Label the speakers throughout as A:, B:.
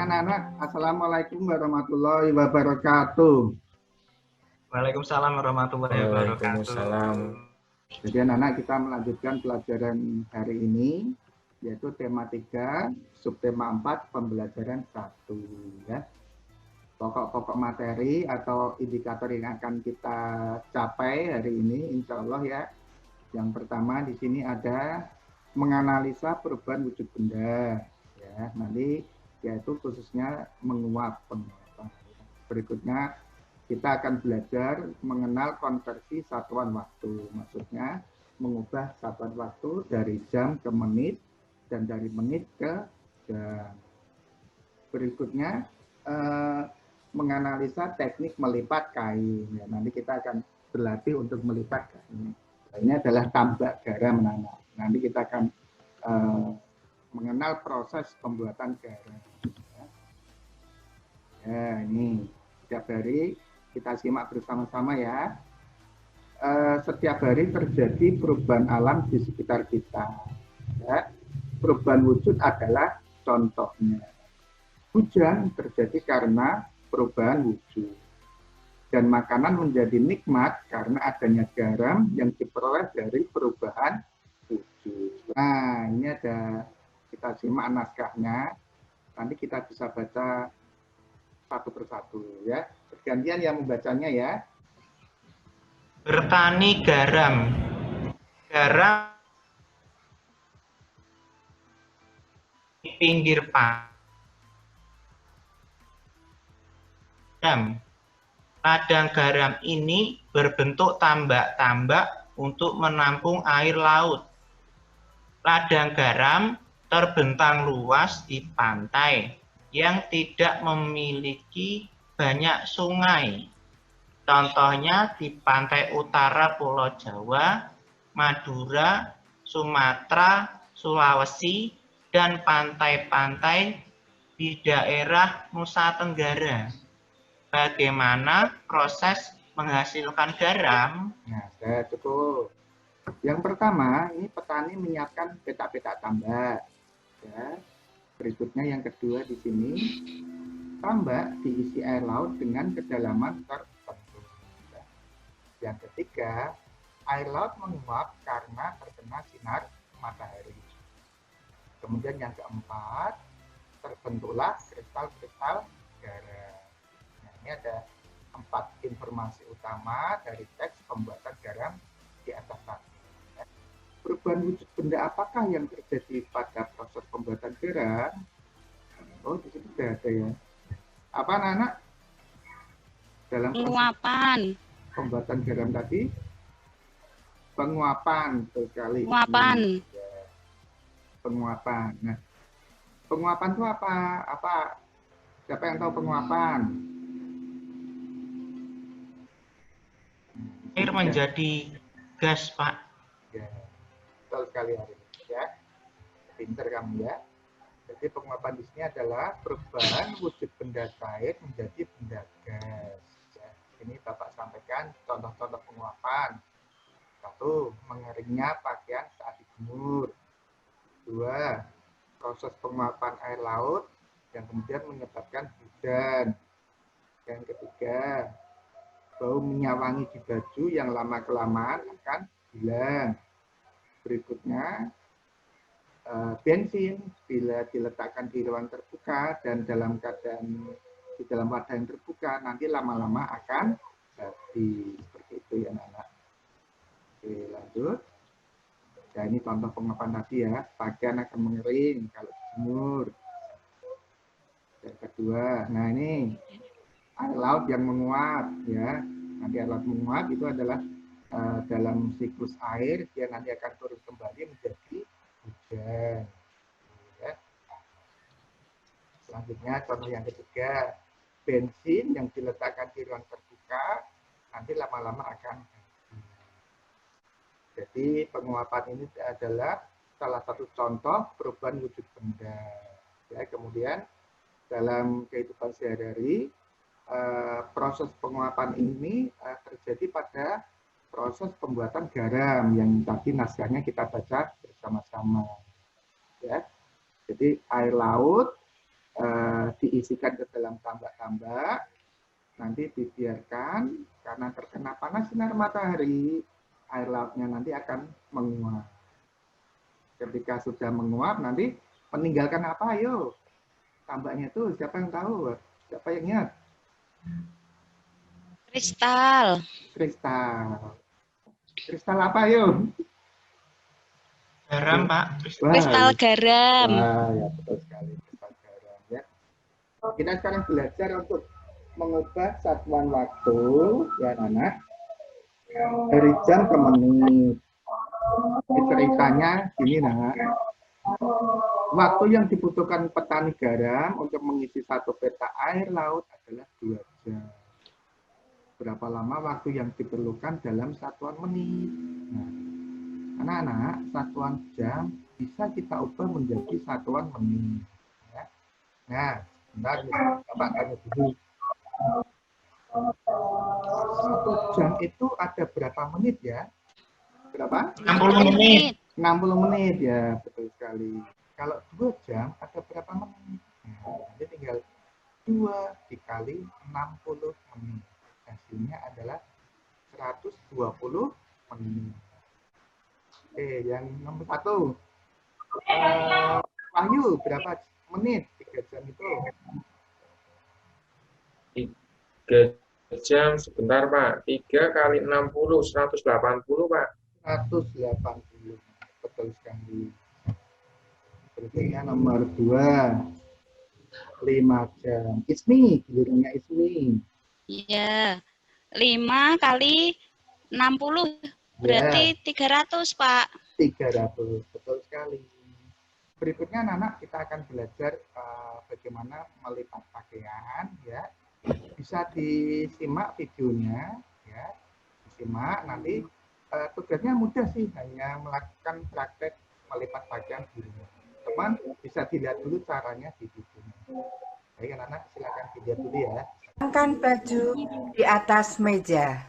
A: anak-anak, Assalamualaikum warahmatullahi wabarakatuh.
B: Waalaikumsalam warahmatullahi wabarakatuh.
A: Jadi anak-anak, kita melanjutkan pelajaran hari ini, yaitu tema 3, subtema 4, pembelajaran 1. Ya. Pokok-pokok materi atau indikator yang akan kita capai hari ini, insya Allah ya. Yang pertama di sini ada menganalisa perubahan wujud benda. Ya, nanti yaitu khususnya menguap penguapan. Berikutnya kita akan belajar mengenal konversi satuan waktu. Maksudnya mengubah satuan waktu dari jam ke menit dan dari menit ke jam. Berikutnya menganalisa teknik melipat kain. Ya, nanti kita akan berlatih untuk melipat kain. Ini adalah tambak garam anak-anak. Nanti kita akan mengenal proses pembuatan garam. Ya, ini setiap hari kita simak bersama-sama ya. Setiap hari terjadi perubahan alam di sekitar kita. Ya. Perubahan wujud adalah contohnya. Hujan terjadi karena perubahan wujud. Dan makanan menjadi nikmat karena adanya garam yang diperoleh dari perubahan wujud. Nah, ini ada, kita simak naskahnya. Nanti kita bisa baca satu persatu ya. Bergantian yang membacanya ya.
B: Bertani garam. Garam di pinggir padang. Ladang garam ini berbentuk tambak-tambak untuk menampung air laut. Ladang garam terbentang luas di pantai yang tidak memiliki banyak sungai. Contohnya di pantai utara Pulau Jawa, Madura, Sumatera, Sulawesi, dan pantai-pantai di daerah Nusa Tenggara. Bagaimana proses menghasilkan garam?
A: Nah, sudah cukup. Yang pertama, ini petani menyiapkan petak-petak tambak. Ya. Berikutnya yang kedua di sini, tambak diisi air laut dengan kedalaman tertentu. Yang ketiga, air laut menguap karena terkena sinar matahari. Kemudian yang keempat, terbentuklah kristal-kristal garam. Nah, ini ada 4 informasi utama dari teks pembuatan garam di atas tadi. Perubahan wujud benda apakah yang terjadi pada proses pembuatan garam? Oh, di situ sudah ada ya. Apa anak-anak? Dalam
C: penguapan.
A: Pembuatan garam tadi? Penguapan, betul sekali.
C: Penguapan.
A: Ya. Penguapan. Nah, penguapan itu apa? Siapa yang tahu penguapan?
B: Air menjadi gas, Pak.
A: Ya, betul sekali hari ini ya. Pinter kamu ya. Jadi penguapan di sini adalah perubahan wujud benda cair menjadi benda gas. Ya, ini Bapak sampaikan contoh-contoh penguapan. 1. Mengeringnya pakaian saat dijemur. 2. Proses penguapan air laut yang kemudian menyebabkan hujan. Yang ketiga, bau minyak wangi di baju yang lama-kelamaan akan hilang. Berikutnya, bensin bila diletakkan di ruang terbuka dan dalam keadaan di dalam wadah yang terbuka nanti lama-lama akan jadi seperti itu ya anak-anak. Oke, lanjut. Nah, ini contoh penguapan tadi ya, pakaian akan mengering kalau dijemur. Yang kedua, nah ini air laut yang menguap ya. Nanti air laut menguap itu adalah dalam siklus air dia nanti akan turun kembali menjadi hujan. Ya. Selanjutnya contoh yang ketiga, bensin yang diletakkan di ruang terbuka nanti lama-lama akan jadi penguapan ini adalah salah satu contoh perubahan wujud benda. Ya, kemudian dalam kehidupan sehari-hari proses penguapan ini terjadi pada proses pembuatan garam yang tadi naskahnya kita baca bersama-sama. Ya, jadi air laut diisikan ke dalam tambak-tambak, nanti dibiarkan karena terkena panas sinar matahari, air lautnya nanti akan menguap. Ketika sudah menguap, nanti meninggalkan apa? Ayo, tambaknya itu siapa yang tahu? Siapa yang ingat?
C: Kristal.
A: Kristal. Kristal apa, yuk?
B: Garam, Pak.
C: Kristal garam.
A: Wah, ya betul sekali. Kristal garam, ya. Kita sekarang belajar untuk mengubah satuan waktu, ya anak, dari jam ke menit. Ini ceritanya gini, nak. Waktu yang dibutuhkan petani garam untuk mengisi satu peta air laut adalah 2 jam. Berapa lama waktu yang diperlukan dalam satuan menit? Nah, anak-anak, satuan jam bisa kita ubah menjadi satuan menit. Ya. Nah, sebentar, Bapak tanya dulu. 1 jam itu ada berapa menit ya? Berapa?
B: 60 menit.
A: 60 menit ya, betul sekali. Kalau 2 jam ada berapa menit? Nah, nanti tinggal 2 dikali 60 menit. Hasilnya adalah 120 menit. Oke, yang nomor 1. Wahyu, berapa menit 3 jam itu?
D: 3 jam sebentar, Pak. 3 kali 60, 180, Pak.
A: 180. Betul sekali. Berikutnya nomor 2. 5 jam. Ismi, gilirannya Ismi.
C: Iya. 5 kali 60 berarti 300, Pak.
A: 300. Betul sekali. Berikutnya anak-anak kita akan belajar bagaimana melipat pakaian, ya. Bisa disimak videonya, ya. Disimak, nanti tugasnya mudah sih, hanya melakukan praktek melipat pakaian di rumah. Teman bisa dilihat dulu caranya di videonya. Baik anak-anak, silakan dilihat dulu ya.
E: Letakkan baju di atas meja.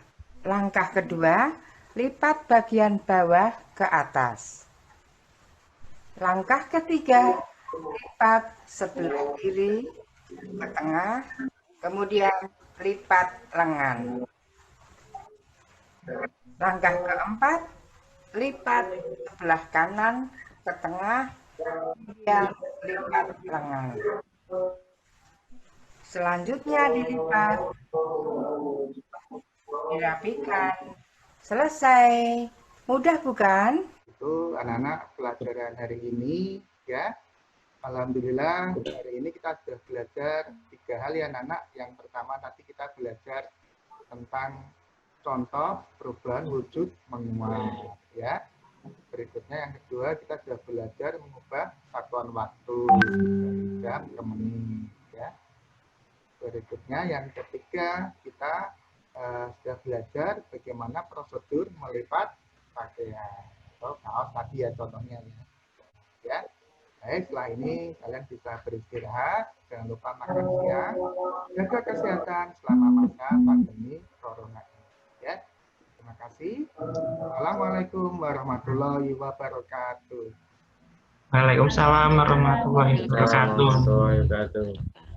E: Langkah kedua, lipat bagian bawah ke atas. Langkah ketiga, lipat sebelah kiri ke tengah, kemudian lipat lengan. Langkah keempat, lipat sebelah kanan ke tengah, kemudian lipat lengan. Selanjutnya dilipat, dirapikan, selesai. Mudah bukan?
A: Itu anak-anak pelajaran hari ini, ya. Alhamdulillah hari ini kita sudah belajar 3 hal ya anak-anak. Yang pertama nanti kita belajar tentang contoh perubahan wujud menguap, ya. Berikutnya yang kedua kita sudah belajar mengubah satuan waktu dari jam ke menit, ya. Berikutnya yang ketiga kita sudah belajar bagaimana prosedur melipat pakaian atau kaos tadi ya contohnya, ya. Baik, setelah ini kalian bisa beristirahat, jangan lupa makan siang, jaga kesehatan selama masa pandemi corona ini, ya. Terima kasih. Assalamualaikum warahmatullahi wabarakatuh.
B: Waalaikumsalam warahmatullahi wabarakatuh.
D: Warahmatullahi wabarakatuh.